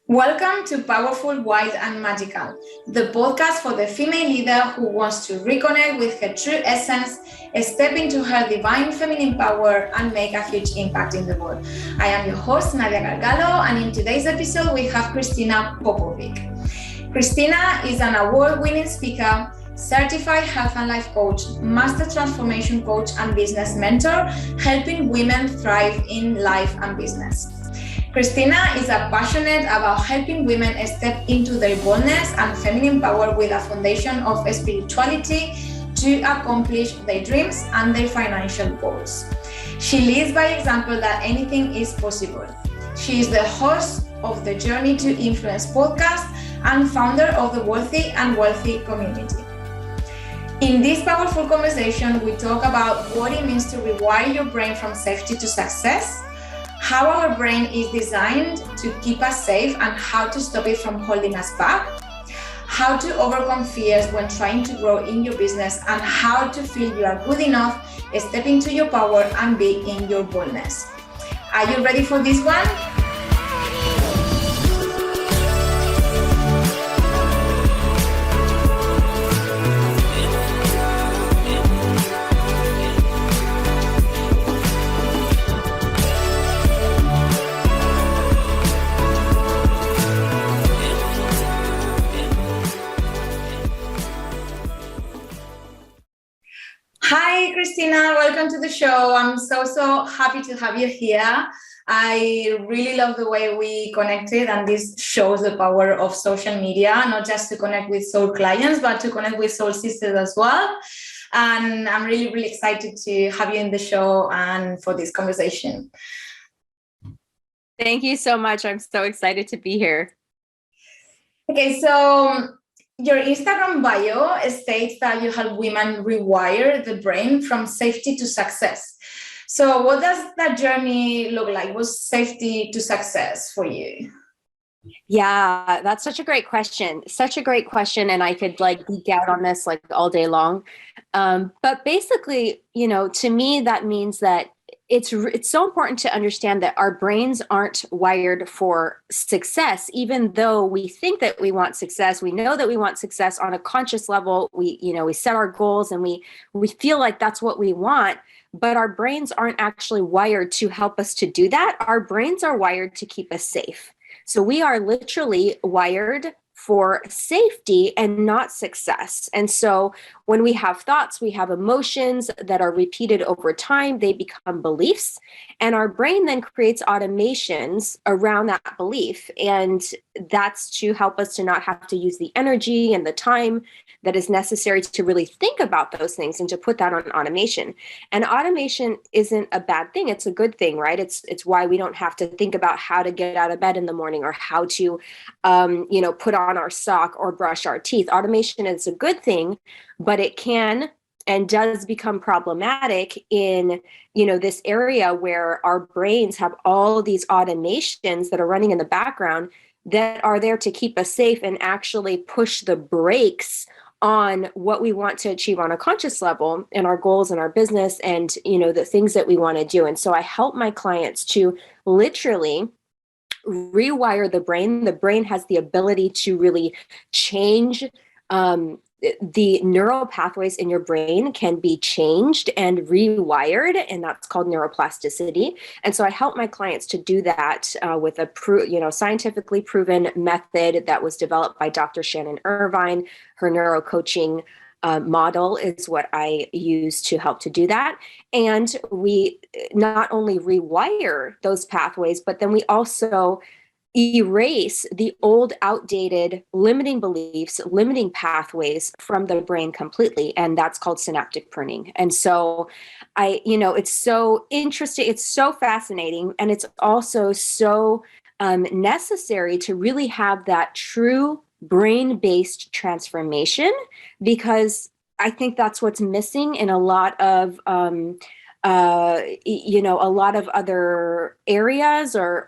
Welcome to Powerful, Wise, and Magical, the podcast for the female leader who wants to reconnect with her true essence, step into her divine feminine power, and make a huge impact in the world. I am your host, Nadia Gargalo, and in today's episode, we have Christina Popovic. Christina is an award-winning speaker, certified health and life coach, master transformation coach, and business mentor, helping women thrive in life and business. Christina is passionate about helping women step into their boldness and feminine power with a foundation of spirituality to accomplish their dreams and their financial goals. She leads by example that anything is possible. She is the host of the Journey to Influence podcast and founder of the Worthy and Wealthy community. In this powerful conversation, we talk about what it means to rewire your brain from safety to success, how our brain is designed to keep us safe and how to stop it from holding us back, how to overcome fears when trying to grow in your business, and how to feel you are good enough, step into your power and be in your boldness. Are you ready for this one? Hi, Christina. Welcome to the show. I'm so happy to have you here. I really love the way we connected, and this shows the power of social media, not just to connect with soul clients, but to connect with soul sisters as well. And I'm really excited to have you in the show and for this conversation. Thank you so much. I'm so excited to be here. Okay, so your Instagram bio states that you help women rewire the brain from safety to success. So what does that journey look like? What's safety to success for you? Yeah, that's such a great question. Such a great question. And I could geek out on this all day long. But basically, to me, that means that it's so important to understand that our brains aren't wired for success, even though we think that we want success. We know that we want success on a conscious level. We set our goals and we feel like that's what we want, but our brains aren't actually wired to help us to do that. Our brains are wired to keep us safe. So we are literally wired for safety and not success. And so when we have thoughts, we have emotions that are repeated over time, they become beliefs, and our brain then creates automations around that belief. And that's to help us to not have to use the energy and the time that is necessary to really think about those things and to put that on automation. And automation isn't a bad thing. It's a good thing, right? It's why we don't have to think about how to get out of bed in the morning or how to, put on our sock or brush our teeth. Automation is a good thing, but it can and does become problematic in, this area where our brains have all these automations that are running in the background that are there to keep us safe and actually push the brakes on what we want to achieve on a conscious level and our goals and our business and, the things that we want to do. And so I help my clients to literally rewire the brain. The brain has the ability to really change the neural pathways in your brain can be changed and rewired, and that's called neuroplasticity. And so I help my clients to do that with a scientifically proven method that was developed by Dr. Shannon Irvine. Her neurocoaching model is what I use to help to do that. And we not only rewire those pathways, but then we also erase the old, outdated, limiting beliefs, limiting pathways from the brain completely. And that's called synaptic pruning. And so it's so interesting. It's so fascinating. And it's also so necessary to really have that true brain-based transformation, because I think that's what's missing in a lot of a lot of other areas or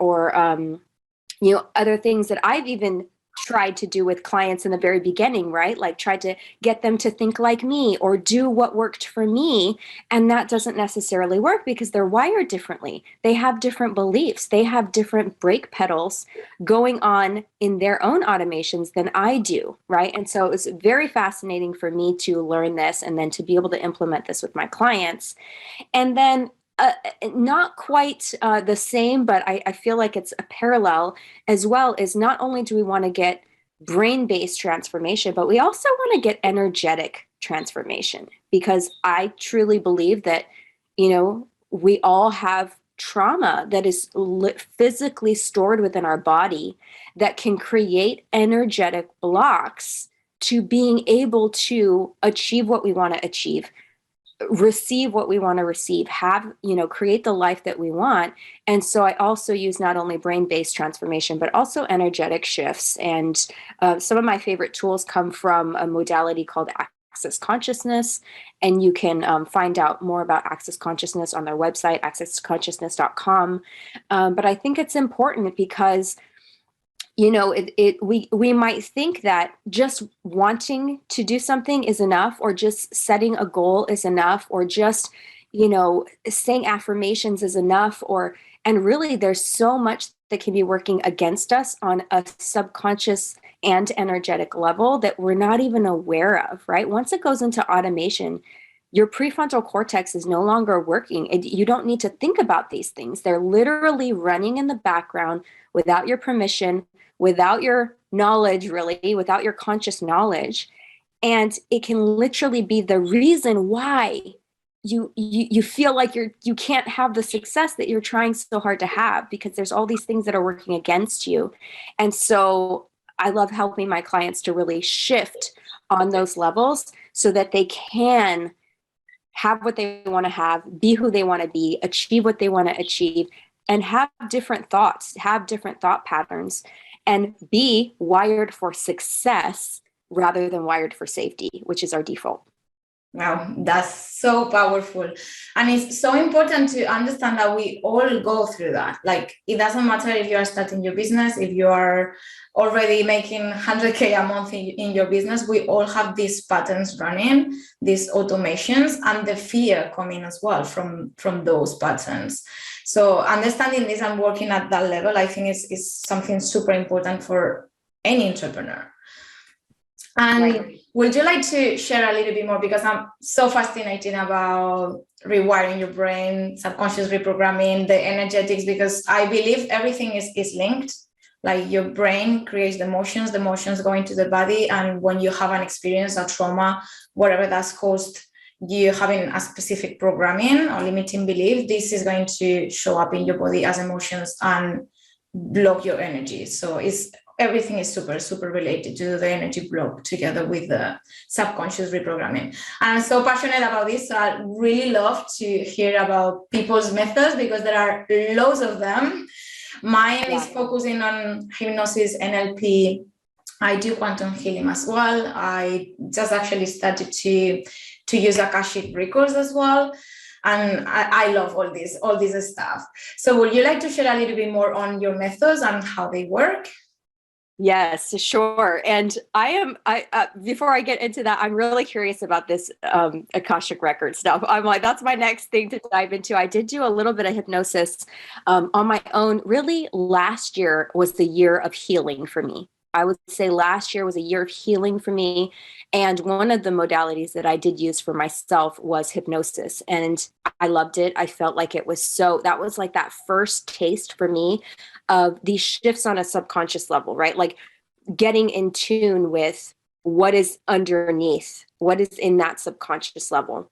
other things that I've even tried to do with clients in the very beginning, right? Like tried to get them to think like me or do what worked for me. And that doesn't necessarily work because they're wired differently. They have different beliefs. They have different brake pedals going on in their own automations than I do, right? And so it was very fascinating for me to learn this and then to be able to implement this with my clients. And then not quite the same, but I feel like it's a parallel as well, is not only do we want to get brain-based transformation, but we also want to get energetic transformation, because I truly believe that, we all have trauma that is physically stored within our body that can create energetic blocks to being able to achieve what we want to achieve, receive what we want to receive, create the life that we want. And so I also use not only brain-based transformation, but also energetic shifts. And some of my favorite tools come from a modality called Access Consciousness. And you can find out more about Access Consciousness on their website, accessconsciousness.com. But I think it's important because we might think that just wanting to do something is enough, or just setting a goal is enough, or just, saying affirmations is enough, and really there's so much that can be working against us on a subconscious and energetic level that we're not even aware of, right? Once it goes into automation, your prefrontal cortex is no longer working. You don't need to think about these things. They're literally running in the background without your permission, without your knowledge, really, without your conscious knowledge. And it can literally be the reason why you feel like you can't have the success that you're trying so hard to have, because there's all these things that are working against you. And so I love helping my clients to really shift on those levels so that they can have what they want to have, be who they want to be, achieve what they want to achieve, and have different thoughts, have different thought patterns, and be wired for success rather than wired for safety, which is our default. Wow, that's so powerful. And it's so important to understand that we all go through that. Like, it doesn't matter if you are starting your business, if you are already making 100K a month in your business, we all have these patterns running, these automations, and the fear coming as well from those patterns. So understanding this and working at that level, I think is something super important for any entrepreneur. And Right. Would you like to share a little bit more? Because I'm so fascinated about rewiring your brain, subconscious reprogramming, the energetics, because I believe everything is linked. Like, your brain creates the emotions go into the body. And when you have an experience, a trauma, whatever that's caused you having a specific programming or limiting belief, this is going to show up in your body as emotions and block your energy. So everything is super, super related to the energy block together with the subconscious reprogramming. And I'm so passionate about this. So I really love to hear about people's methods, because there are loads of them. Mine is focusing on hypnosis, NLP. I do quantum healing as well. I just actually started to use Akashic records as well. And I love all this stuff. So would you like to share a little bit more on your methods and how they work? Yes, sure. And before I get into that, I'm really curious about this Akashic record stuff. I'm like, that's my next thing to dive into. I did do a little bit of hypnosis on my own. Really, last year was the year of healing for me. I would say last year was a year of healing for me. And one of the modalities that I did use for myself was hypnosis. And I loved it. I felt like that was like that first taste for me of these shifts on a subconscious level, right? Like getting in tune with what is underneath, what is in that subconscious level,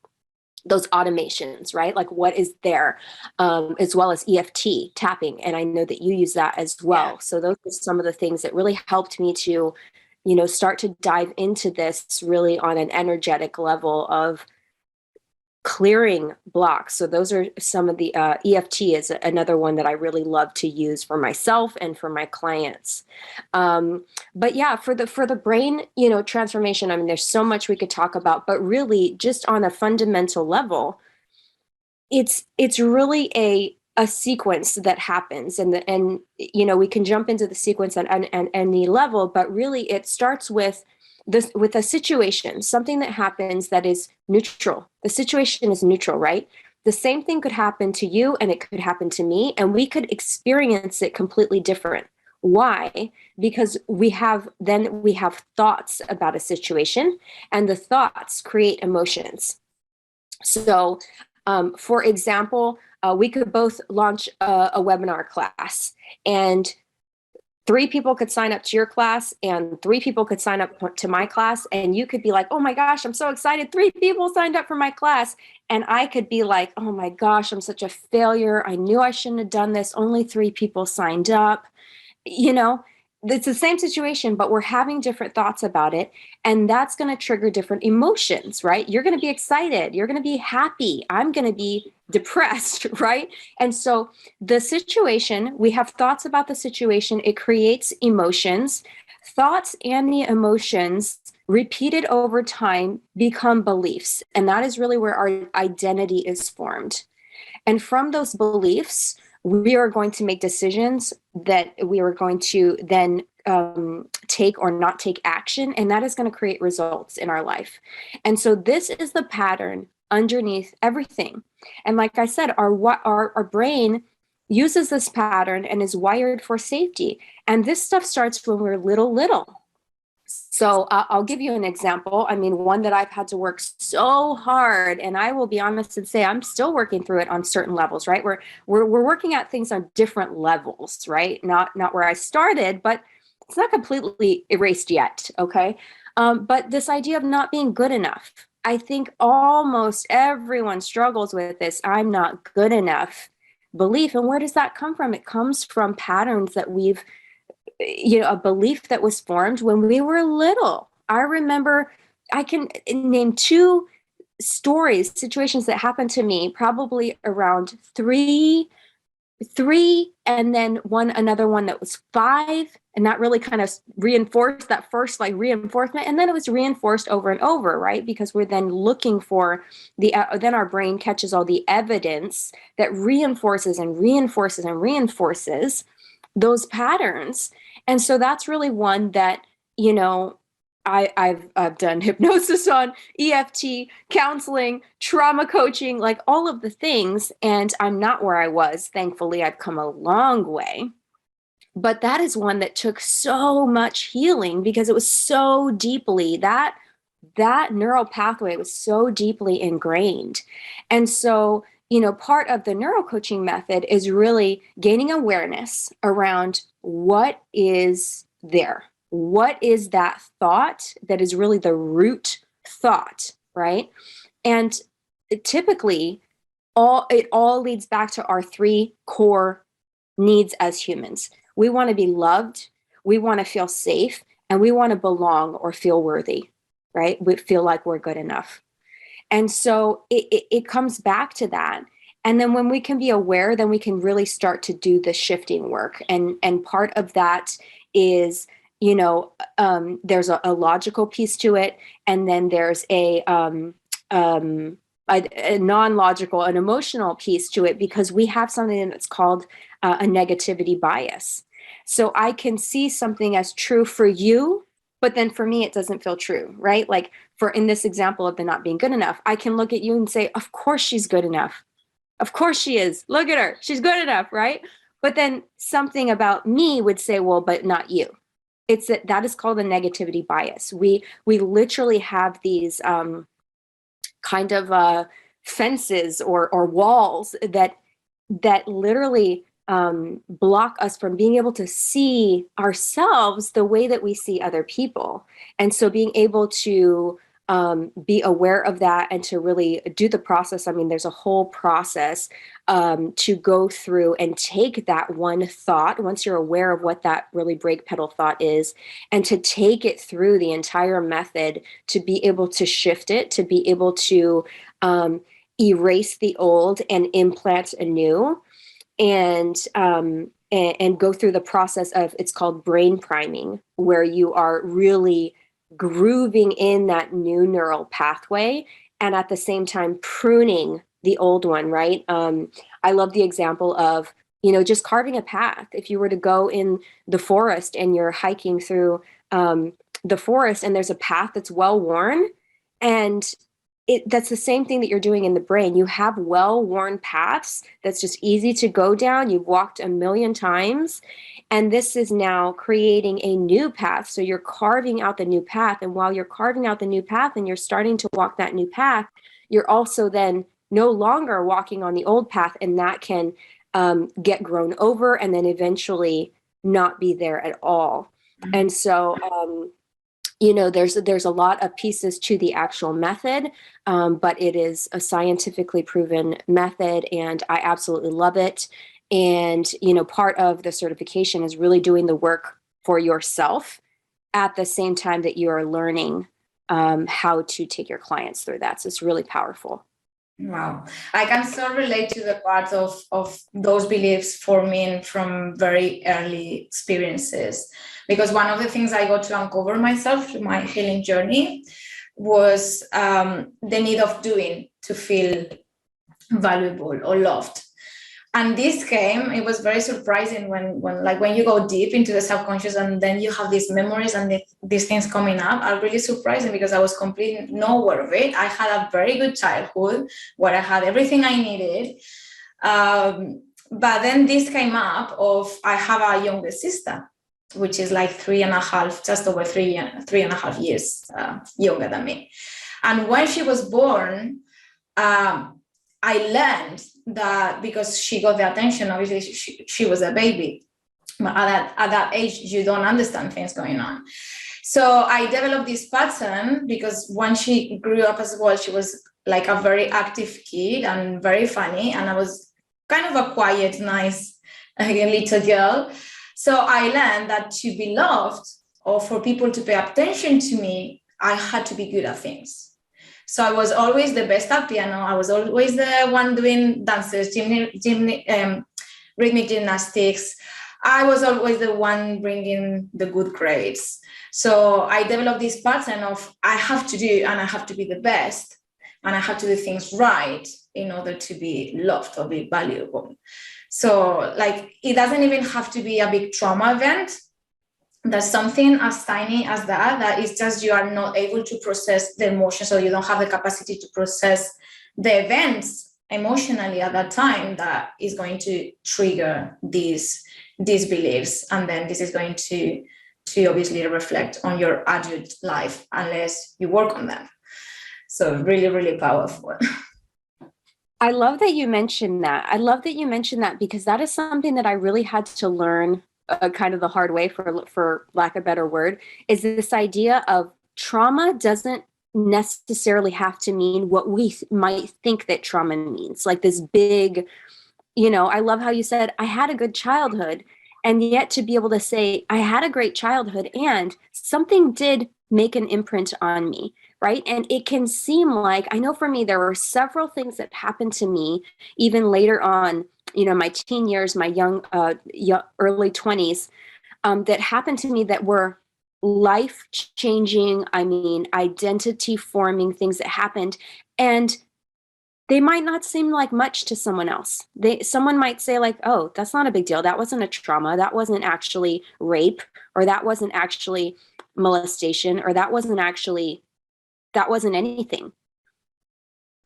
those automations, right? Like what is there, as well as EFT tapping. And I know that you use that as well. Yeah. So those are some of the things that really helped me to, start to dive into this really on an energetic level of clearing blocks. So those are some of the EFT is another one that I really love to use for myself and for my clients. But yeah, for the brain, transformation, I mean, there's so much we could talk about, but really just on a fundamental level, it's really a sequence that happens, and we can jump into the sequence at any level, but really it starts with a situation, something that happens that is neutral. The situation is neutral, right? The same thing could happen to you and it could happen to me, and we could experience it completely different. Why? Because we have thoughts about a situation, and the thoughts create emotions. So, for example, we could both launch a webinar class, and 3 people could sign up to your class and 3 people could sign up to my class. And you could be like, oh my gosh, I'm so excited. 3 people signed up for my class. And I could be like, oh my gosh, I'm such a failure. I knew I shouldn't have done this. Only 3 people signed up. It's the same situation, but we're having different thoughts about it. And that's going to trigger different emotions, right? You're going to be excited. You're going to be happy. I'm going to be depressed, right? And so the situation, we have thoughts about the situation. It creates emotions. Thoughts and the emotions repeated over time become beliefs. And that is really where our identity is formed. And from those beliefs, we are going to make decisions that we are going to then take or not take action, and that is going to create results in our life. And so this is the pattern underneath everything. And like I said, our brain uses this pattern and is wired for safety. And this stuff starts when we're little. So I'll give you an example. I mean, one that I've had to work so hard, and I will be honest and say I'm still working through it on certain levels, right? We're working at things on different levels, right? Not where I started, but it's not completely erased yet, okay? But this idea of not being good enough, I think almost everyone struggles with this I'm not good enough belief. And where does that come from? It comes from patterns that we've a belief that was formed when we were little. I remember, I can name 2 situations that happened to me, probably around three, and then another one that was 5. And that really kind of reinforced that first reinforcement. And then it was reinforced over and over, right? Because we're then looking for then our brain catches all the evidence that reinforces and reinforces and reinforces those patterns. And so that's really one that, I've done hypnosis on, EFT, counseling, trauma coaching, like all of the things. And I'm not where I was. Thankfully, I've come a long way. But that is one that took so much healing because it was so deeply, that neural pathway was so deeply ingrained. And so, part of the neurocoaching method is really gaining awareness around what is there. What is that thought that is really the root thought, right? And typically, it all leads back to our 3 core needs as humans. We want to be loved, we want to feel safe, and we want to belong or feel worthy, right? We feel like we're good enough. And so it comes back to that. And then when we can be aware, then we can really start to do the shifting work. And part of that is, there's a logical piece to it. And then there's a non-logical, an emotional piece to it, because we have something that's called a negativity bias. So I can see something as true for you, but then for me, it doesn't feel true, right? Like in this example of the not being good enough, I can look at you and say, of course she's good enough. Of course she is. Look at her. She's good enough, right? But then something about me would say, well, but not you. It's that is called a negativity bias. We literally have these kind of fences or walls that literally block us from being able to see ourselves the way that we see other people. And so being able to be aware of that and to really do the process. I mean, there's a whole process to go through and take that one thought, once you're aware of what that really brake pedal thought is, and to take it through the entire method to be able to shift it, to be able to erase the old and implant a new. And go through the process of, it's called brain priming, where you are really grooving in that new neural pathway and at the same time pruning the old one, right? I love the example of, just carving a path. If you were to go in the forest and you're hiking through the forest and there's a path that's well worn, and that's the same thing that you're doing in the brain. You have well-worn paths that's just easy to go down. You've walked a million times, and this is now creating a new path. So you're carving out the new path. And while you're carving out the new path and you're starting to walk that new path, you're also then no longer walking on the old path, and that can get grown over and then eventually not be there at all. And so, there's a lot of pieces to the actual method, but it is a scientifically proven method, and I absolutely love it. And, part of the certification is really doing the work for yourself at the same time that you are learning how to take your clients through that. So it's really powerful. Wow. I can so relate to the part of those beliefs forming from very early experiences, because one of the things I got to uncover myself through my healing journey was the need of doing to feel valuable or loved. And this came, it was very surprising when you go deep into the subconscious and then you have these memories and these things coming up are really surprising, because I was completely not aware of it. I had a very good childhood where I had everything I needed. But then this came up of, I have a younger sister, which is like 3.5, just over 3.5 years younger than me. And when she was born, I learned that because she got the attention, obviously she was a baby. But at that age, you don't understand things going on. So I developed this pattern because when she grew up as well, she was like a very active kid and very funny. And I was kind of a quiet, nice little girl. So I learned that to be loved or for people to pay attention to me, I had to be good at things. So I was always the best at piano. I was always the one doing dances, rhythmic gymnastics. I was always the one bringing the good grades. So I developed this pattern of I have to do and I have to be the best and I have to do things right in order to be loved or be valuable. So it doesn't even have to be a big trauma event. There's something as tiny as that is just you are not able to process the emotions, or you don't have the capacity to process the events emotionally at that time that is going to trigger these beliefs. And then this is going to obviously reflect on your adult life unless you work on them. So really, really powerful. I love that you mentioned that. Because that is something that I really had to learn kind of the hard way, for lack of a better word, is this idea of trauma doesn't necessarily have to mean what we might think that trauma means. Like this big, I love how you said, I had a good childhood. And yet to be able to say, I had a great childhood and something did make an imprint on me, right? And it can seem like, I know for me, there were several things that happened to me even later on, my teen years, my young early 20s, that happened to me that were life-changing, identity-forming things that happened. And they might not seem like much to someone else. Someone might say like, oh, that's not a big deal. That wasn't a trauma. That wasn't actually rape, or that wasn't actually molestation, or that wasn't anything.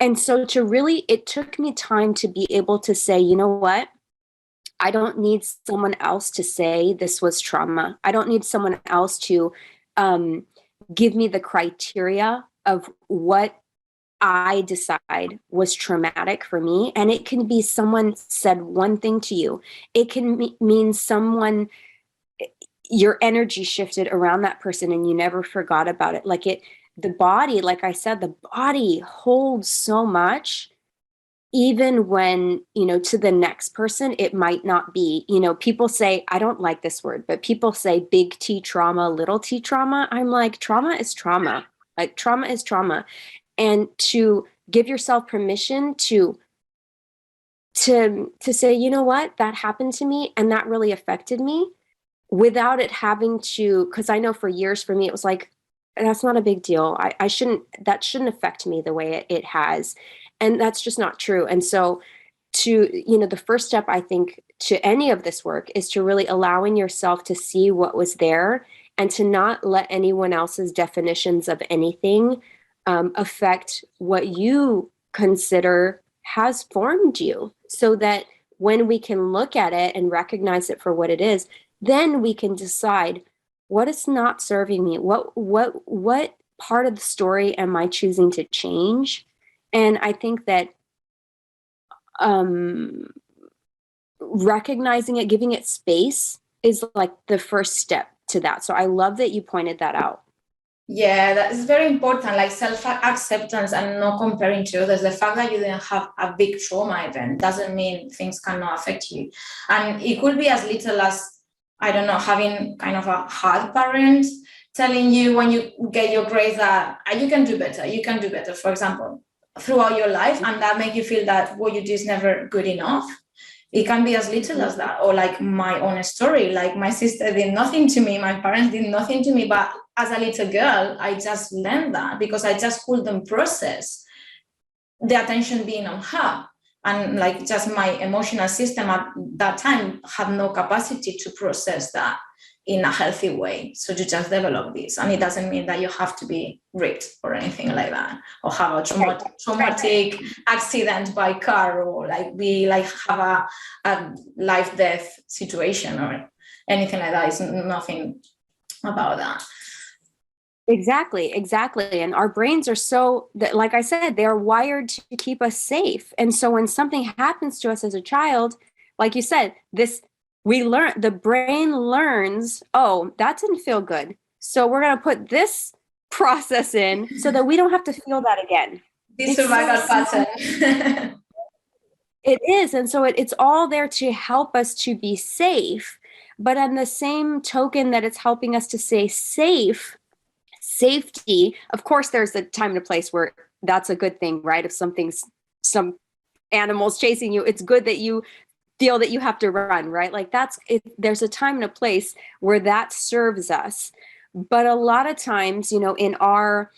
And so it took me time to be able to say, you know what? I don't need someone else to say this was trauma. I don't need someone else to give me the criteria of what I decide was traumatic for me. And it can be someone said one thing to you. It can mean your energy shifted around that person and you never forgot about it. The body, like I said, the body holds so much, even when, to the next person, it might not be, people say, I don't like this word, but people say big T trauma, little T trauma. I'm like, trauma is trauma. Like trauma is trauma. And to give yourself permission to say, you know what, that happened to me and that really affected me, without it having to, because I know for years for me, it was like, that's not a big deal. That shouldn't affect me the way it has. And that's just not true. And so the first step, I think, to any of this work is to really allowing yourself to see what was there and to not let anyone else's definitions of anything affect what you consider has formed you, so that when we can look at it and recognize it for what it is, then we can decide what is not serving me, what part of the story am I choosing to change. And I think that recognizing it, giving it space is like the first step to that. So I love that you pointed that out. Yeah, that is very important, like self-acceptance and not comparing to others. The fact that you didn't have a big trauma event doesn't mean things cannot affect you. And it could be as little as, I don't know, having kind of a hard parent telling you when you get your grades that you can do better, for example, throughout your life, and that make you feel that what you do is never good enough. It can be as little as that, or like my own story, like my sister did nothing to me, my parents did nothing to me, but as a little girl, I just learned that because I just couldn't process the attention being on her. And like just my emotional system at that time had no capacity to process that in a healthy way. So you just develop this. And it doesn't mean that you have to be raped or anything like that, or have a traumatic accident by car, or like be like have a life-death situation or anything like that. It's nothing about that. Exactly. And our brains are so that, like I said, they are wired to keep us safe. And so when something happens to us as a child, like you said, the brain learns, oh, that didn't feel good. So we're going to put this process in so that we don't have to feel that again. This survival pattern. It is. And so it's all there to help us to be safe. But on the same token that it's helping us to stay safe, safety, of course, there's a time and a place where that's a good thing, right? If some animal's chasing you, it's good that you feel that you have to run, right? Like there's a time and a place where that serves us. But a lot of times, in our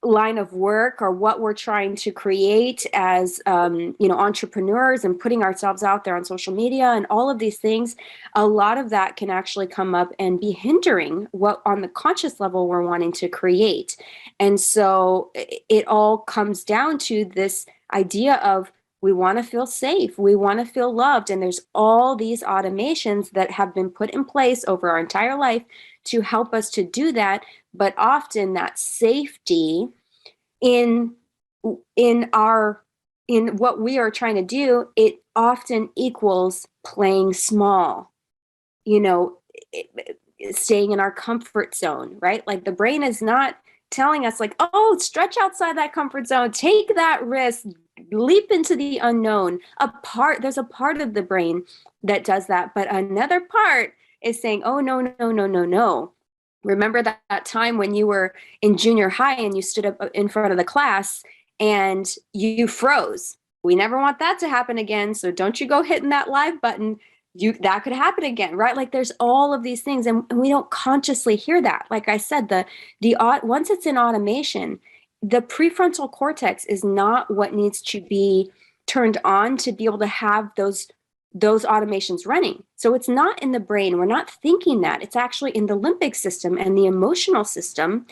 line of work, or what we're trying to create as entrepreneurs and putting ourselves out there on social media and all of these things, a lot of that can actually come up and be hindering what on the conscious level we're wanting to create. And so it all comes down to this idea of we want to feel safe, we want to feel loved, and there's all these automations that have been put in place over our entire life to help us to do that. But often that safety in what we are trying to do, it often equals playing small, staying in our comfort zone, right? Like the brain is not telling us like, oh, stretch outside that comfort zone, take that risk, leap into the unknown. There's a part of the brain that does that, but another part is saying, oh, no. Remember that time when you were in junior high and you stood up in front of the class and you froze. We never want that to happen again. So don't you go hitting that live button. That could happen again, right? Like there's all of these things, and we don't consciously hear that. Like I said, once it's in automation, the prefrontal cortex is not what needs to be turned on to be able to have those automations running. So it's not in the brain. We're not thinking that. It's actually in the limbic system and the emotional system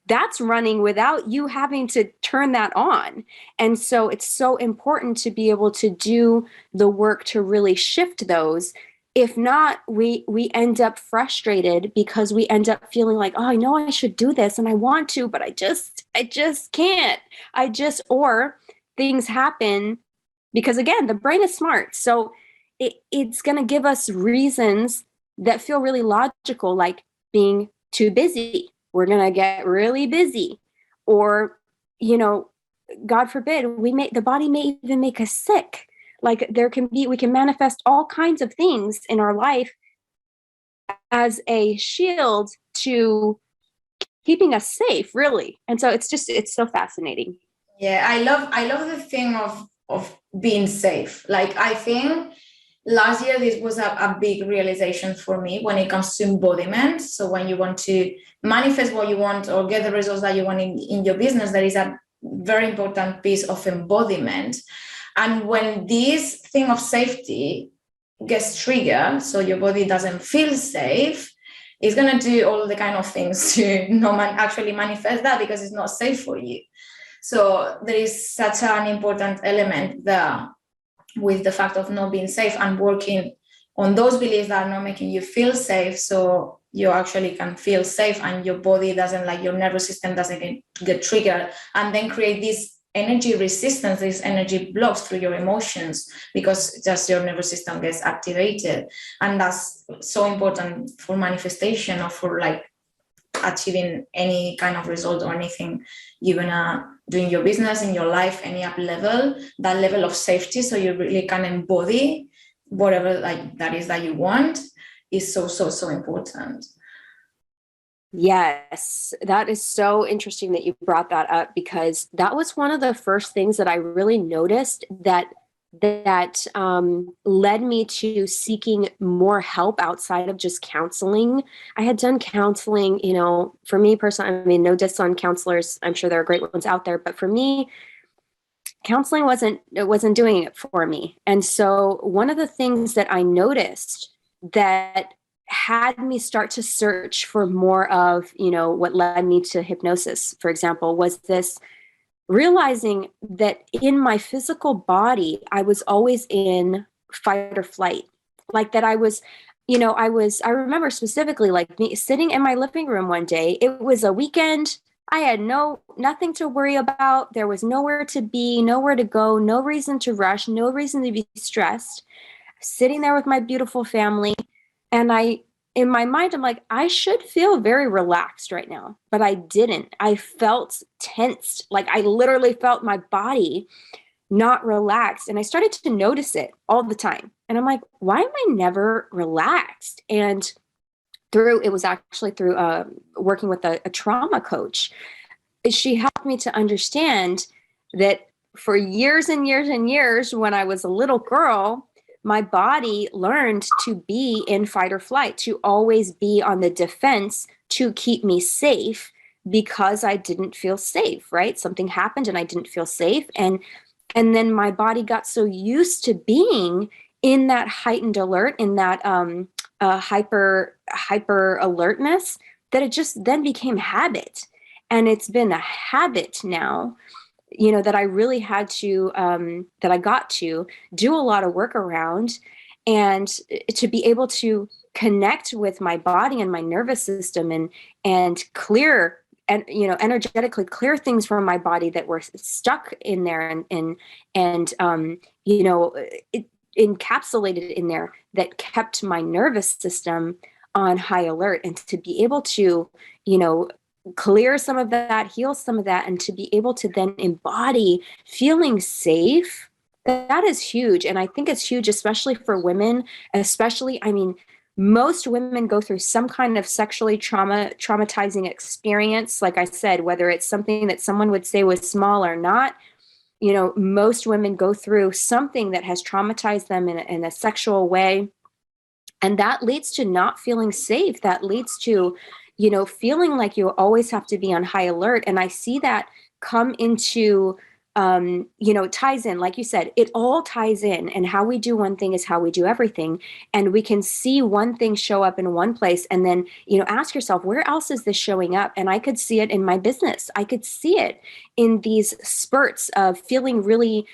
that's running without you having to turn that on. And so it's so important to be able to do the work to really shift those. If not, we end up frustrated because we end up feeling like, oh, I know I should do this and I want to, but I just can't. Or things happen because, again, the brain is smart. So it's going to give us reasons that feel really logical, like being too busy. We're going to get really busy. Or, God forbid, the body may even make us sick. Like we can manifest all kinds of things in our life as a shield to keeping us safe, really. And so it's so fascinating. Yeah, I love the thing of being safe. Like I think last year, this was a big realization for me when it comes to embodiment. So when you want to manifest what you want or get the results that you want in your business, there is a very important piece of embodiment. And when this thing of safety gets triggered, so your body doesn't feel safe, it's going to do all the kind of things to not actually manifest that, because it's not safe for you. So there is such an important element there with the fact of not being safe, and working on those beliefs that are not making you feel safe, so you actually can feel safe and your body doesn't, like your nervous system doesn't get triggered, and then create this energy resistance, these energy blocks through your emotions, because just your nervous system gets activated. And that's so important for manifestation, or for like achieving any kind of result or anything you're gonna do in your business, in your life, any up level, that level of safety, so you really can embody whatever like that is that you want, is so important. Yes, that is so interesting that you brought that up, because that was one of the first things that I really noticed that led me to seeking more help outside of just counseling. I had done counseling, you know, for me personally, I mean, no diss on counselors. I'm sure there are great ones out there, but for me, counseling wasn't doing it for me. And so one of the things that I noticed that had me start to search for more of, you know, what led me to hypnosis, for example, was this realizing that in my physical body, I was always in fight or flight. Like that I was, you know, I remember specifically like me sitting in my living room one day. It was a weekend. I had nothing to worry about. There was nowhere to be, nowhere to go, no reason to rush, no reason to be stressed. Sitting there with my beautiful family. And in my mind, I'm like, I should feel very relaxed right now, but I didn't. I felt tensed. Like I literally felt my body not relaxed. And I started to notice it all the time. And I'm like, why am I never relaxed? And it was actually through working with a trauma coach. She helped me to understand that for years and years and years, when I was a little girl, my body learned to be in fight or flight, to always be on the defense to keep me safe, because I didn't feel safe, right? Something happened and I didn't feel safe. And then my body got so used to being in that heightened alert, in that hyper alertness, that it just then became habit. And it's been a habit now, you know, that I really had to, that I got to do a lot of work around, and to be able to connect with my body and my nervous system, and clear, and, you know, energetically clear things from my body that were stuck in there, and you know, encapsulated in there, that kept my nervous system on high alert. And to be able to, you know, clear some of that, heal some of that, and to be able to then embody feeling safe, that is huge. And I think it's huge, especially for women, especially, I mean, most women go through some kind of sexually traumatizing experience. Like I said, whether it's something that someone would say was small or not, you know, most women go through something that has traumatized them in a sexual way. And that leads to not feeling safe. That leads to, you know, feeling like you always have to be on high alert. And I see that come into, you know, it ties in, like you said, it all ties in. And how we do one thing is how we do everything. And we can see one thing show up in one place, and then, you know, ask yourself, where else is this showing up? And I could see it in my business. I could see it in these spurts of feeling really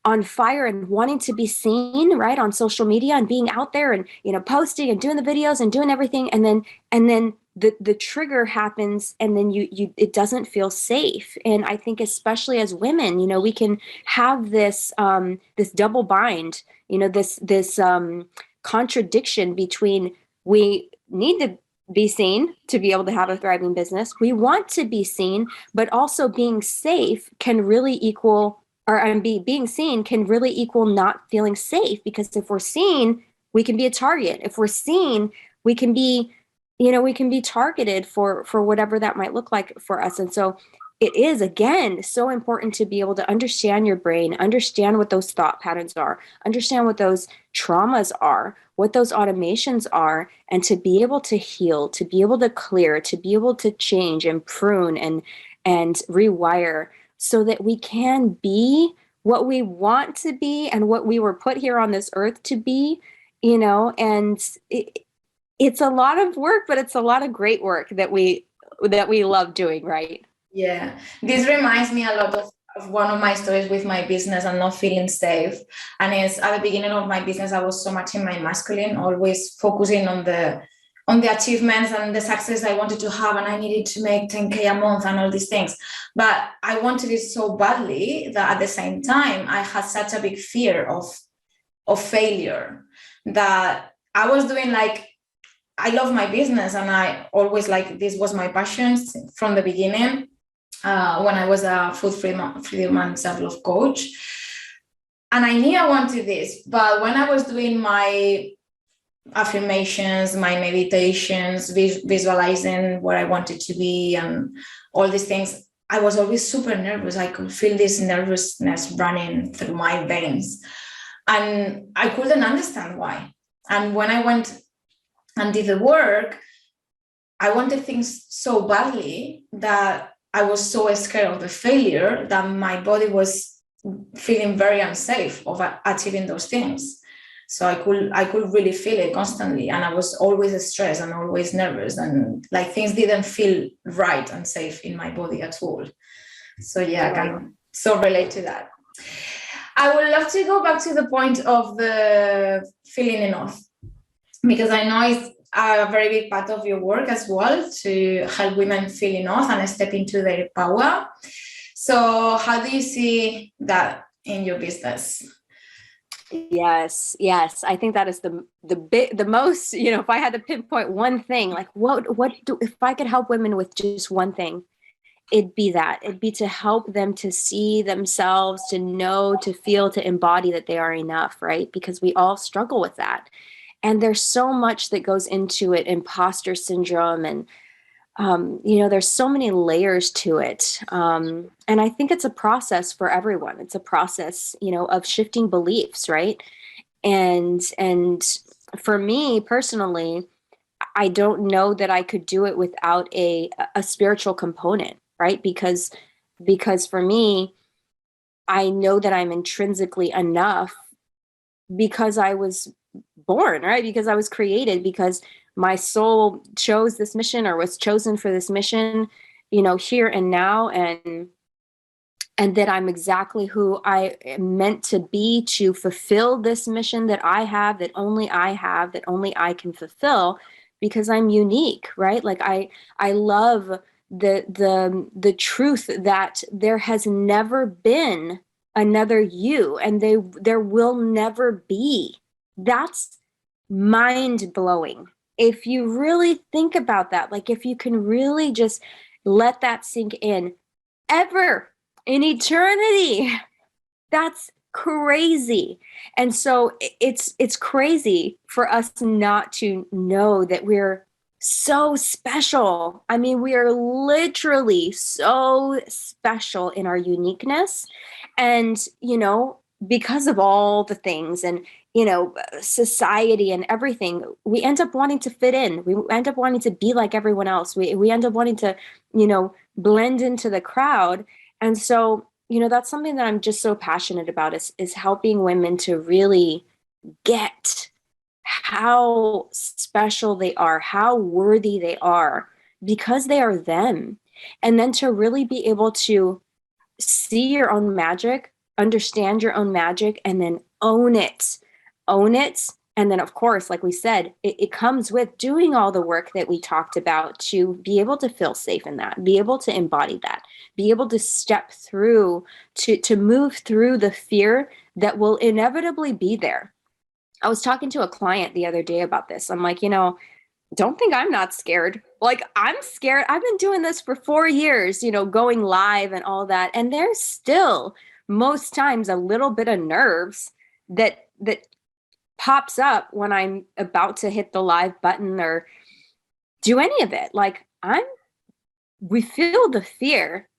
on fire and wanting to be seen, right, on social media, and being out there and, you know, posting and doing the videos and doing everything. And then the trigger happens, and then you it doesn't feel safe. And I think especially as women, you know, we can have this this double bind, you know, this contradiction between, we need to be seen to be able to have a thriving business. We want to be seen, but also being safe can really equal, or being seen can really equal not feeling safe. Because if we're seen, we can be a target. If we're seen, we can be, you know, we can be targeted for whatever that might look like for us. And so it is, again, so important to be able to understand your brain, understand what those thought patterns are, understand what those traumas are, what those automations are, and to be able to heal, to be able to clear, to be able to change and prune and rewire, so that we can be what we want to be and what we were put here on this earth to be, and it's a lot of work, but it's a lot of great work that we love doing, right? Yeah, this reminds me a lot of one of my stories with my business and not feeling safe. And it's at the beginning of my business, I was so much in my masculine, always focusing on the achievements and the success I wanted to have, and I needed to make 10K a month and all these things. But I wanted it so badly that at the same time, I had such a big fear of failure that I was doing like, I love my business and I always this was my passion from the beginning. When I was a food freedom and self-love coach. And I knew I wanted this, but when I was doing my affirmations, my meditations, visualizing where I wanted to be and all these things, I was always super nervous. I could feel this nervousness running through my veins. And I couldn't understand why. And when I went and did the work, I wanted things so badly that I was so scared of the failure that my body was feeling very unsafe of achieving those things. So I could really feel it constantly. And I was always stressed and always nervous, and like things didn't feel right and safe in my body at all. So yeah, I can so relate to that. I would love to go back to the point of the feeling enough, because I know it's a very big part of your work as well, to help women feel enough and step into their power. So how do you see that in your business? Yes. I think that is the most, if I had to pinpoint one thing, like if I could help women with just one thing, it'd be to help them to see themselves, to know, to feel, to embody that they are enough, right? Because we all struggle with that. And there's so much that goes into it, imposter syndrome, and, there's so many layers to it. And I think it's a process for everyone. It's a process, of shifting beliefs, right? And for me personally, I don't know that I could do it without a spiritual component, right? Because for me, I know that I'm intrinsically enough because I was born, right? Because I was created, because my soul chose this mission, or was chosen for this mission, here and now, and that I'm exactly who I am meant to be to fulfill this mission that I have, that only I have, that only I can fulfill, because I'm unique, right? Like I love the truth that there has never been another you, and there will never be. That's mind blowing. If you really think about that, like if you can really just let that sink in, ever in eternity, that's crazy. And so it's crazy for us not to know that we're so special. I mean, we are literally so special in our uniqueness. And, because of all the things and, society and everything, we end up wanting to fit in. We end up wanting to be like everyone else. We end up wanting to, blend into the crowd. And so, that's something that I'm just so passionate about, is helping women to really get how special they are, how worthy they are, because they are them. And then to really be able to see your own magic, understand your own magic, and then own it. And then, of course, like we said, it comes with doing all the work that we talked about to be able to feel safe in that, be able to embody that, be able to step through, to move through the fear that will inevitably be there. I was talking to a client the other day about this. I'm like, don't think I'm not scared. Like, I'm scared. I've been doing this for 4 years, going live and all that. And there's still most times a little bit of nerves that pops up when I'm about to hit the live button or do any of it. Like, we feel the fear.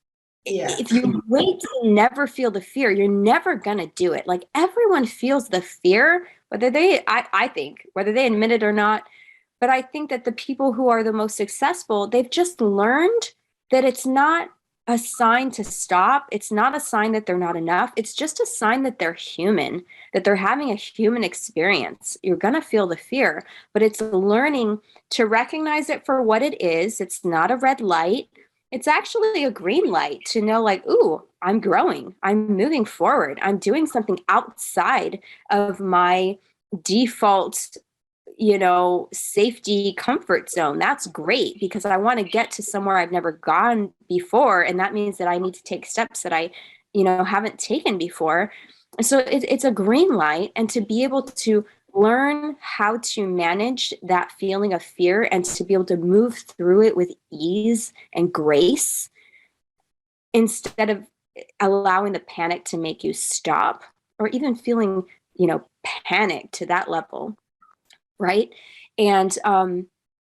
Yeah. If you wait to never feel the fear, you're never going to do it. Like, everyone feels the fear, I think, whether they admit it or not. But I think that the people who are the most successful, they've just learned that it's not a sign to stop. It's not a sign that they're not enough. It's just a sign that they're human, that they're having a human experience. You're going to feel the fear, but it's learning to recognize it for what it is. It's not a red light. It's actually a green light to know, like, ooh, I'm growing. I'm moving forward. I'm doing something outside of my default, safety comfort zone. That's great, because I want to get to somewhere I've never gone before. And that means that I need to take steps that I, haven't taken before. So it's a green light. And to be able to learn how to manage that feeling of fear and to be able to move through it with ease and grace, instead of allowing the panic to make you stop, or even feeling, panic to that level. Right. And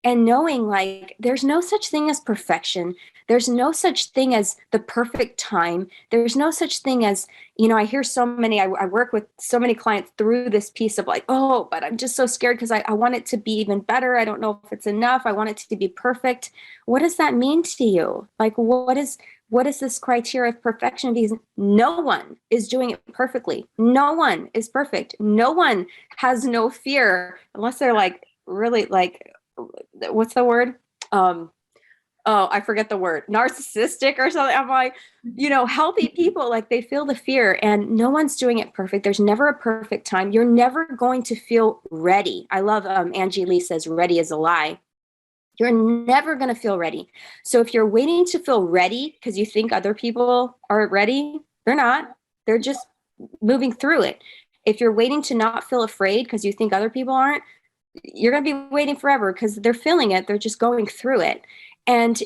knowing, like, there's no such thing as perfection. There's no such thing as the perfect time. There's no such thing as, I hear so many, I work with so many clients through this piece of like, oh, but I'm just so scared because I want it to be even better. I don't know if it's enough. I want it to be perfect. What does that mean to you? Like, what is this criteria of perfection? Because no one is doing it perfectly. No one is perfect. No one has no fear, unless they're like really like, what's the word? I forget the word, narcissistic or something. I'm like, healthy people, like, they feel the fear, and no one's doing it perfect. There's never a perfect time. You're never going to feel ready. I love Angie Lee says, ready is a lie. You're never going to feel ready. So if you're waiting to feel ready because you think other people are ready, they're not. They're just moving through it. If you're waiting to not feel afraid because you think other people aren't, you're going to be waiting forever because they're feeling it. They're just going through it. And,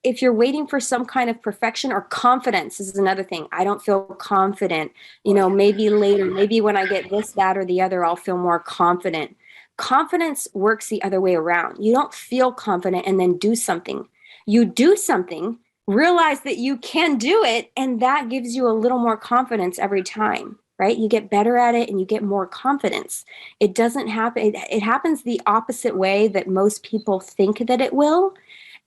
if you're waiting for some kind of perfection or confidence, this is another thing. I don't feel confident, maybe later, maybe when I get this, that, or the other, I'll feel more confident. Confidence works the other way around. You don't feel confident and then do something. You do something, realize that you can do it, and that gives you a little more confidence every time. Right? You get better at it and you get more confidence. It doesn't happen. It happens the opposite way that most people think that it will.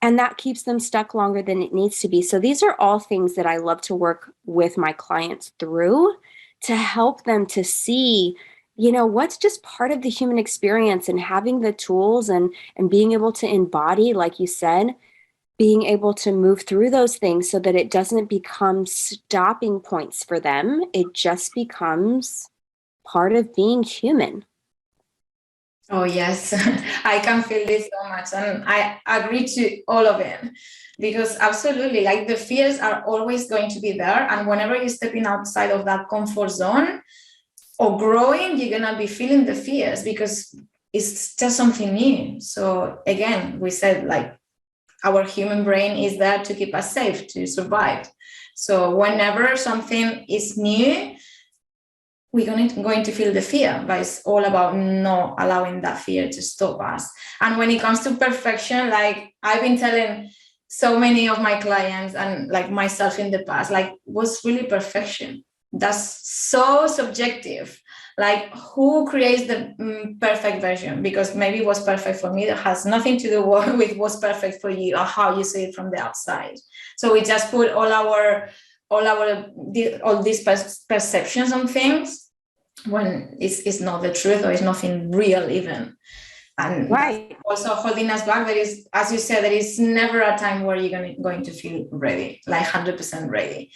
And that keeps them stuck longer than it needs to be. So these are all things that I love to work with my clients through, to help them to see, what's just part of the human experience, and having the tools and being able to embody, like you said, being able to move through those things so that it doesn't become stopping points for them. It just becomes part of being human. Oh, yes, I can feel this so much. And I agree to all of it, because absolutely, like, the fears are always going to be there. And whenever you're stepping outside of that comfort zone or growing, you're going to be feeling the fears because it's just something new. So again, we said, like, our human brain is there to keep us safe, to survive. So whenever something is new, we're going to feel the fear, but it's all about not allowing that fear to stop us. And when it comes to perfection, like, I've been telling so many of my clients, and like myself in the past, like, what's really perfection? That's so subjective. Like, who creates the perfect version? Because maybe what's perfect for me, that has nothing to do with what's perfect for you or how you see it from the outside. So we just put all these perceptions on things, when it's not the truth, or it's nothing real even. And right, also holding us back. There is, as you said, there is never a time where you're going to feel ready, like 100% ready.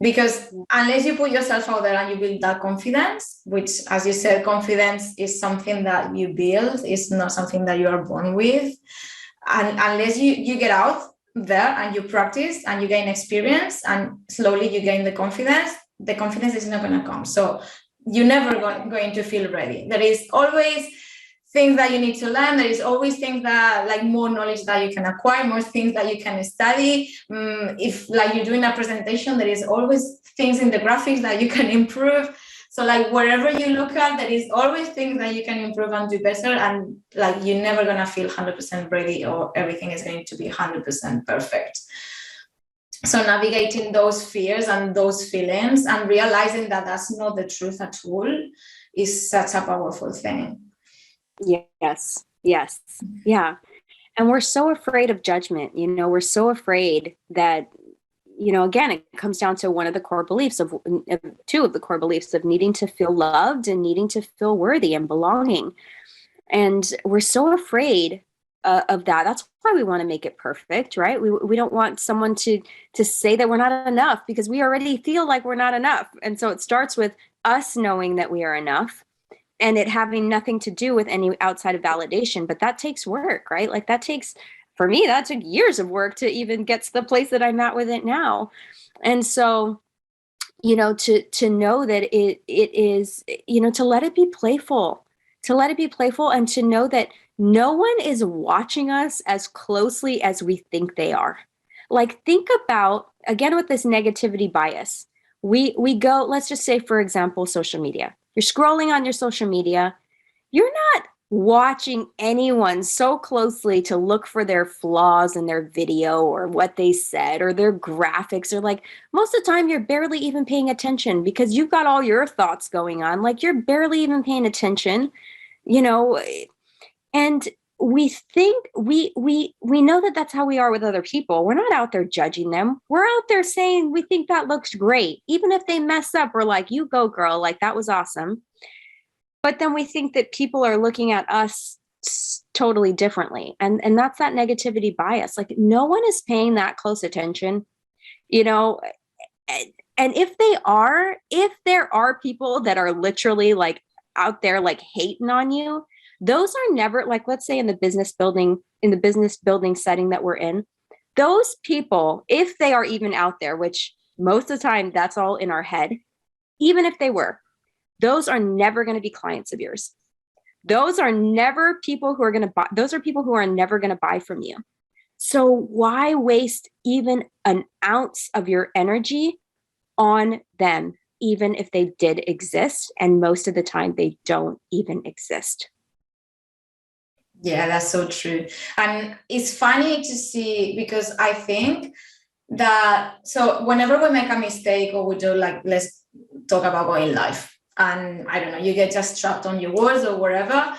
Because unless you put yourself out there and you build that confidence, which, as you said, confidence is something that you build, it's not something that you are born with. And unless you get out there and you practice and you gain experience and slowly you gain the confidence is not going to come. So you're never going to feel ready. There is always things that you need to learn. There is always things that, like, more knowledge that you can acquire, more things that you can study. If, like, you're doing a presentation, there is always things in the graphics that you can improve. So, like, wherever you look at, there is always things that you can improve and do better. And, like, you're never going to feel 100% ready, or everything is going to be 100% perfect. So navigating those fears and those feelings and realizing that that's not the truth at all is such a powerful thing. Yes. Yeah. And we're so afraid of judgment. We're so afraid that, again, it comes down to one of the core beliefs of two of the core beliefs of needing to feel loved and needing to feel worthy and belonging. And we're so afraid of that. That's why we want to make it perfect, right? We don't want someone to say that we're not enough, because we already feel like we're not enough. And so it starts with us knowing that we are enough, and it having nothing to do with any outside of validation. But that takes work, right? Like for me, that took years of work to even get to the place that I'm at with it now. And so, to know that it is, to let it be playful, and to know that no one is watching us as closely as we think they are. Like, think about, again, with this negativity bias, we go, let's just say, for example, social media. You're scrolling on your social media. You're not watching anyone so closely to look for their flaws in their video or what they said or their graphics, or like most of the time you're barely even paying attention because you've got all your thoughts going on. Like, you're barely even paying attention, and we think we know that that's how we are with other people. We're not out there judging them. We're out there saying we think that looks great. Even if they mess up, we're like, you go, girl, like that was awesome. But then we think that people are looking at us totally differently. And that's that negativity bias. Like, no one is paying that close attention, and if there are people that are literally like out there, like hating on you, those are never, like, let's say in the business building setting that we're in, those people, if they are even out there, which most of the time that's all in our head, even if they were, those are never going to be clients of yours. Those are never people who are going to buy. Those are people who are never going to buy from you. So why waste even an ounce of your energy on them, even if they did exist? And most of the time they don't even exist. Yeah, that's so true. And it's funny to see, because I think that, so whenever we make a mistake or we do, like, let's talk about going live, and I don't know, you get just trapped on your words or whatever.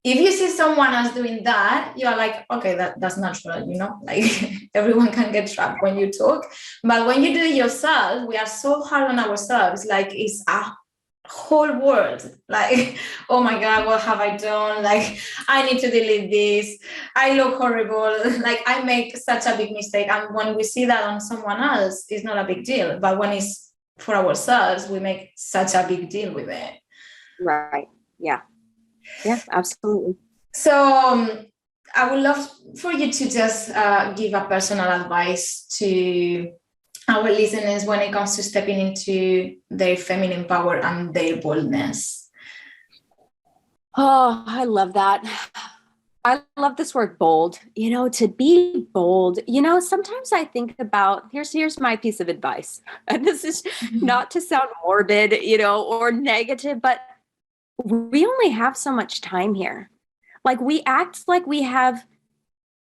If you see someone else doing that, you're like, okay, that's natural, like everyone can get trapped when you talk. But when you do it yourself, we are so hard on ourselves. Like, it's a whole world. Like, oh my God, what have I done? Like, I need to delete this. I look horrible. Like, I make such a big mistake. And when we see that on someone else, it's not a big deal. But when it's for ourselves, we make such a big deal with it. Right. Yeah. Yeah, absolutely. So I would love for you to just give a personal advice to our listeners when it comes to stepping into their feminine power and their boldness. Oh, I love that. I love this word bold, to be bold. Sometimes I think about, here's my piece of advice. And this is not to sound morbid, or negative, but we only have so much time here. Like, we act like we have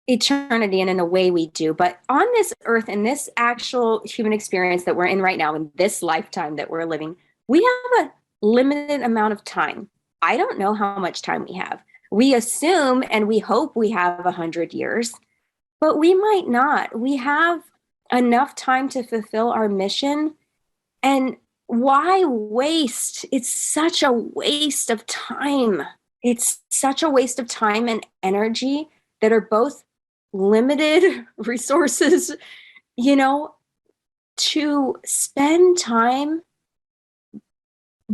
eternity, and in a way we do, but on this earth, in this actual human experience that we're in right now, in this lifetime that we're living, we have a limited amount of time. I don't know how much time we have. We assume and we hope we have 100 years, but we might not. We have enough time to fulfill our mission. And why waste? It's such a waste of time. It's such a waste of time and energy that are both limited resources, to spend time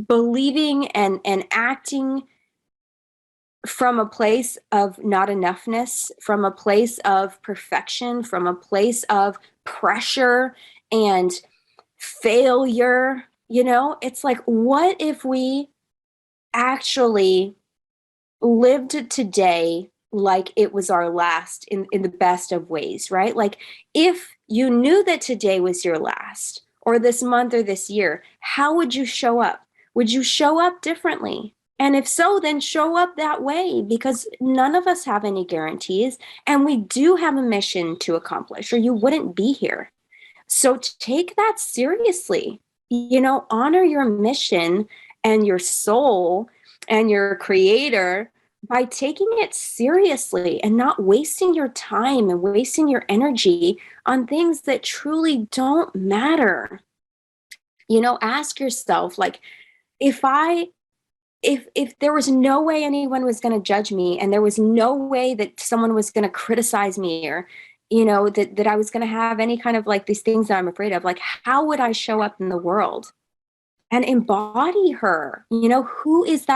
believing and acting from a place of not enoughness, from a place of perfection, from a place of pressure and failure. It's like, what if we actually lived today like it was our last, in the best of ways, right? Like, if you knew that today was your last, or this month or this year, how would you show up? Would you show up differently? And if so, then show up that way, because none of us have any guarantees, and we do have a mission to accomplish, or you wouldn't be here. So take that seriously, honor your mission and your soul and your creator by taking it seriously and not wasting your time and wasting your energy on things that truly don't matter. Ask yourself, like, if there was no way anyone was going to judge me, and there was no way that someone was going to criticize me, or that I was going to have any kind of like these things that I'm afraid of, like, how would I show up in the world? And embody her. Who is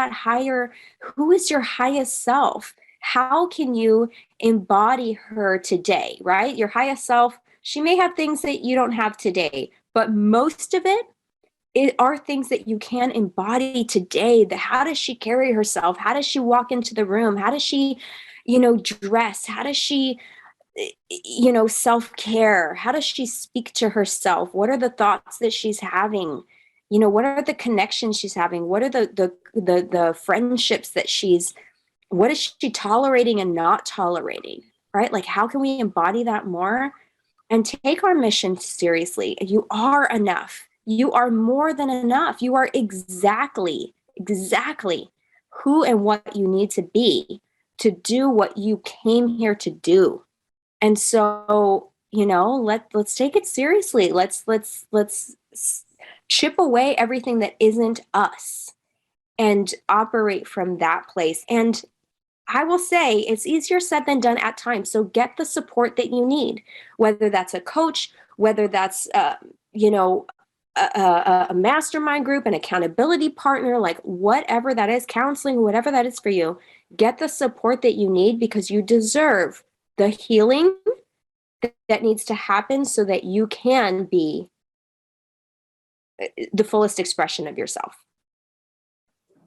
your highest self? How can you embody her today, right? Your highest self, she may have things that you don't have today, but most of it are things that you can embody today. How does she carry herself? How does she walk into the room? How does she, dress? How does she, self-care? How does she speak to herself? What are the thoughts that she's having? What are the connections she's having? What are the friendships that what is she tolerating and not tolerating, right? Like, how can we embody that more and take our mission seriously? You are enough. You are more than enough. You are exactly who and what you need to be to do what you came here to do. And so, let's take it seriously. Let's chip away everything that isn't us and operate from that place. And I will say it's easier said than done at times. So get the support that you need, whether that's a coach, whether that's, a mastermind group, an accountability partner, like whatever that is, counseling, whatever that is for you. Get the support that you need, because you deserve the healing that needs to happen so that you can be the fullest expression of yourself.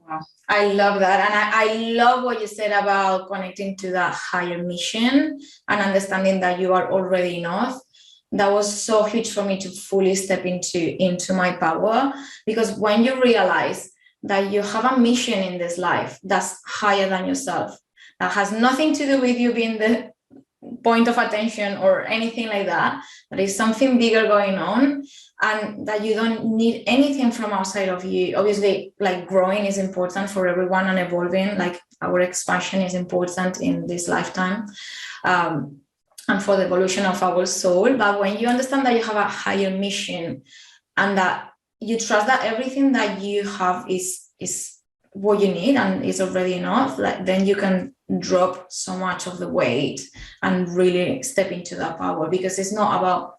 Wow. I love that. And I love what you said about connecting to that higher mission and understanding that you are already enough. That was so huge for me to fully step into my power, because when you realize that you have a mission in this life that's higher than yourself, that has nothing to do with you being the point of attention or anything like that, there is something bigger going on, and that you don't need anything from outside of you. Obviously, like, growing is important for everyone and evolving, like our expansion is important in this lifetime, and for the evolution of our soul. But when you understand that you have a higher mission and that you trust that everything that you have is what you need and is already enough, like, then you can drop so much of the weight and really step into that power, because it's not about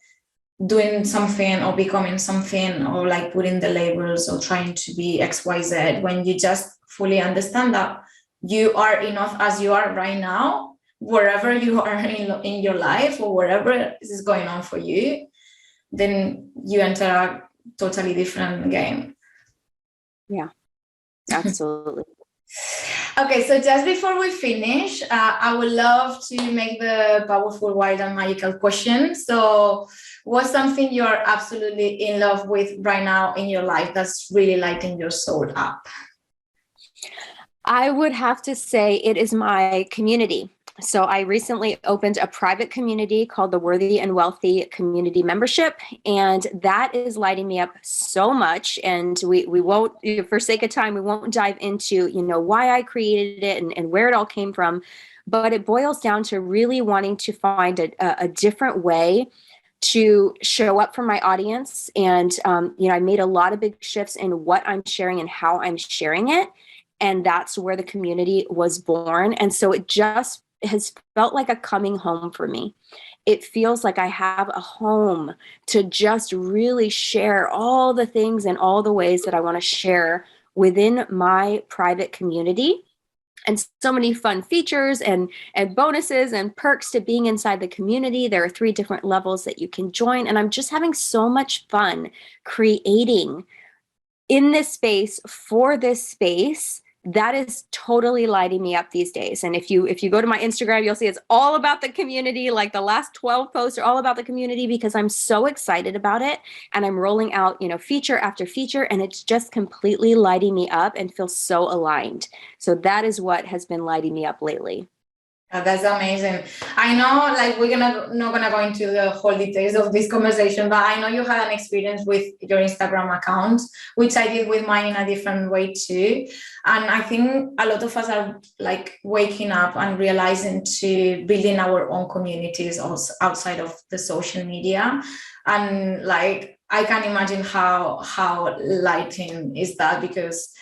doing something or becoming something or like putting the labels or trying to be XYZ. When you just fully understand that you are enough as you are right now, wherever you are in your life or wherever is going on for you, then you enter a totally different game. Yeah, absolutely. Okay, so just before we finish, I would love to make the powerful, wild, and magical question. So what's something you're absolutely in love with right now in your life that's really lighting your soul up? I would have to say it is my community. So I recently opened a private community called the Worthy and Wealthy Community Membership, and that is lighting me up so much. And we won't, for sake of time, we won't dive into, why I created it and where it all came from. But it boils down to really wanting to find a different way to show up for my audience. And, I made a lot of big shifts in what I'm sharing and how I'm sharing it. And that's where the community was born. And so it just has felt like a coming home for me. It feels like I have a home to just really share all the things and all the ways that I want to share within my private community. And so many fun features and bonuses and perks to being inside the community. There are 3 different levels that you can join. And I'm just having so much fun creating in this space for this space. That is totally lighting me up these days. And if you go to my Instagram, you'll see it's all about the community. Like the last 12 posts are all about the community, because I'm so excited about it. And I'm rolling out, feature after feature, and it's just completely lighting me up and feels so aligned. So that is what has been lighting me up lately. That's amazing. I know, like, we're gonna not gonna go into the whole details of this conversation, but I know you had an experience with your Instagram account, which I did with mine in a different way too. And I think a lot of us are like waking up and realizing to building our own communities also outside of the social media. And like, I can imagine how lighting is that, because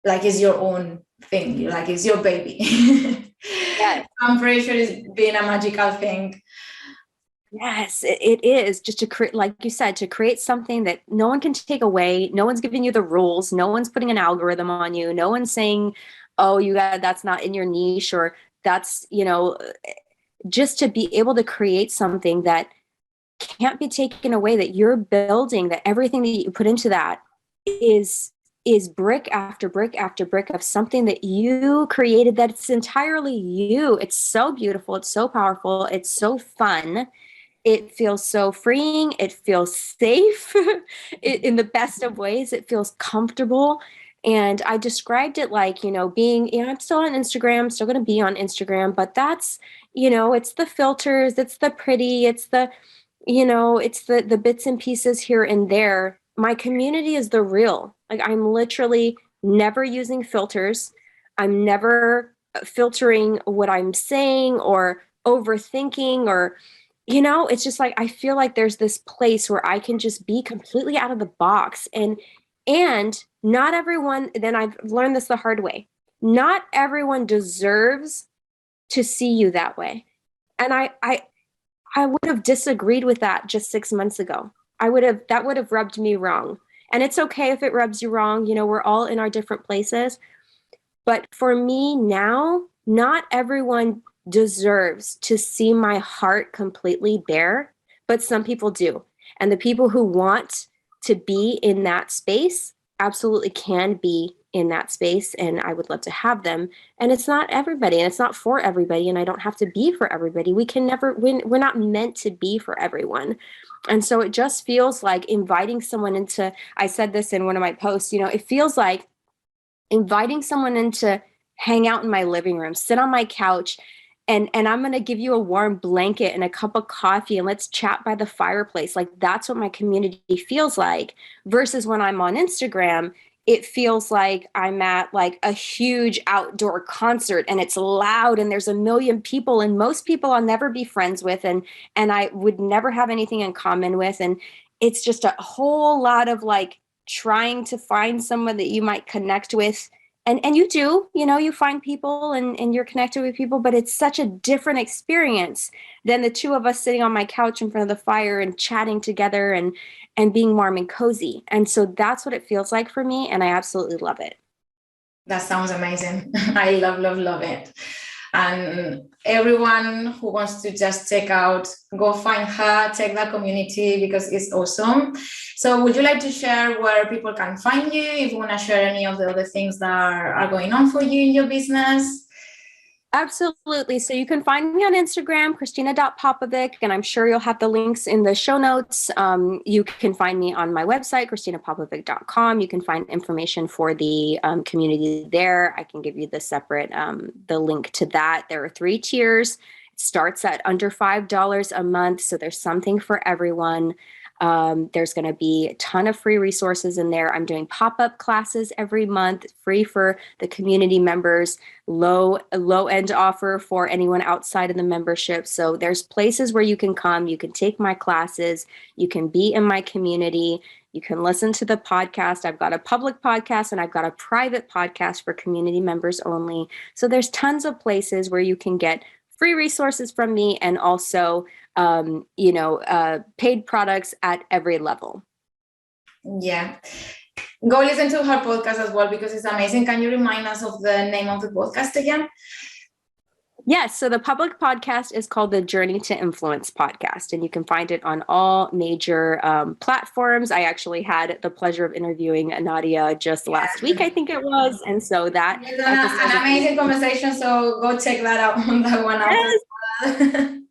like it's your own thing, like it's your baby. Yes. I'm pretty sure it's been a magical thing. Yes, it is, just to create, like you said, to create something that no one can take away. No one's giving you the rules. No one's putting an algorithm on you. No one's saying, oh, you got, that's not in your niche, or that's, just to be able to create something that can't be taken away, that you're building, that everything that you put into that is brick after brick after brick of something that you created, that it's entirely you. It's so beautiful. It's so powerful. It's so fun. It feels so freeing. It feels safe in the best of ways. It feels comfortable. And I described it like, being, I'm still on Instagram, still going to be on Instagram, but that's, it's the filters, it's the pretty, it's the, it's the bits and pieces here and there. My community is the real. Like, I'm literally never using filters. I'm never filtering what I'm saying or overthinking, or it's just like, I feel like there's this place where I can just be completely out of the box. And not everyone, then I've learned this the hard way. Not everyone deserves to see you that way. And I would have disagreed with that just 6 months ago. That would have rubbed me wrong. And it's okay if it rubs you wrong. We're all in our different places. But for me now, not everyone deserves to see my heart completely bare, but some people do. And the people who want to be in that space absolutely can be in that space, and I would love to have them. And it's not everybody, and it's not for everybody, and I don't have to be for everybody. We're not meant to be for everyone. And so it just feels like inviting someone into, I said this in one of my posts, it feels like inviting someone in to hang out in my living room, sit on my couch, and I'm going to give you a warm blanket and a cup of coffee, and let's chat by the fireplace. Like, that's what my community feels like. Versus when I'm on Instagram, it feels like I'm at like a huge outdoor concert, and it's loud, and there's a million people, and most people I'll never be friends with, and I would never have anything in common with. And it's just a whole lot of like trying to find someone that you might connect with. And you do, you find people and you're connected with people, but it's such a different experience than the two of us sitting on my couch in front of the fire and chatting together and being warm and cozy. And so that's what it feels like for me. And I absolutely love it. That sounds amazing. I love it. And everyone who wants to just go find her, check that community, because it's awesome. So would you like to share where people can find you, if you want to share any of the other things that are going on for you in your business? Absolutely. So you can find me on Instagram, Christina.Popovic, and I'm sure you'll have the links in the show notes. You can find me on my website, ChristinaPopovic.com. You can find information for the community there. I can give you the separate, the link to that. There are 3 tiers. It starts at under $5 a month. So there's something for everyone. There's going to be a ton of free resources in there. I'm doing pop-up classes every month, free for the community members, low end offer for anyone outside of the membership. So there's places where you can come, you can take my classes, you can be in my community, you can listen to the podcast. I've got a public podcast and I've got a private podcast for community members only. So there's tons of places where you can get free resources from me, and also paid products at every level. Yeah. Go listen to her podcast as well, because it's amazing. Can you remind us of the name of the podcast again? Yes. So the public podcast is called the Journey to Influence podcast, and you can find it on all major platforms. I actually had the pleasure of interviewing Nadia just last week, I think it was. And so that was an amazing conversation. So go check that out on that one. Yes.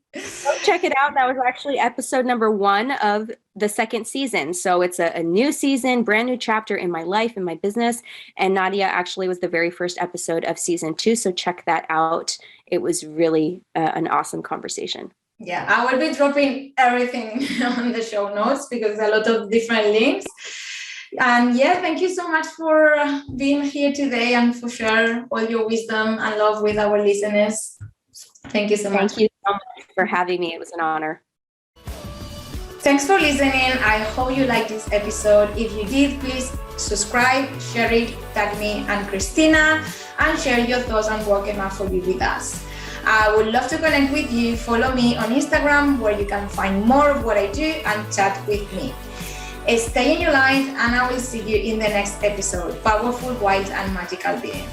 Go check it out. That was actually episode number 1 of the 2nd season. So it's a new season, brand new chapter in my life, in my business. And Nadia actually was the very first episode of season 2. So check that out it was really an awesome conversation. Yeah, I will be dropping everything on the show notes because there's a lot of different links. And yeah, thank you so much for being here today and for sharing all your wisdom and love with our listeners. Thank you so much. Thank you so much for having me. It was an honor. Thanks for listening. I hope you liked this episode. If you did, please subscribe, share it, tag me and Christina, and share your thoughts on what came up for you with us. I would love to connect with you. Follow me on Instagram, where you can find more of what I do and chat with me. Stay in your light, and I will see you in the next episode. Powerful, wild, and magical being.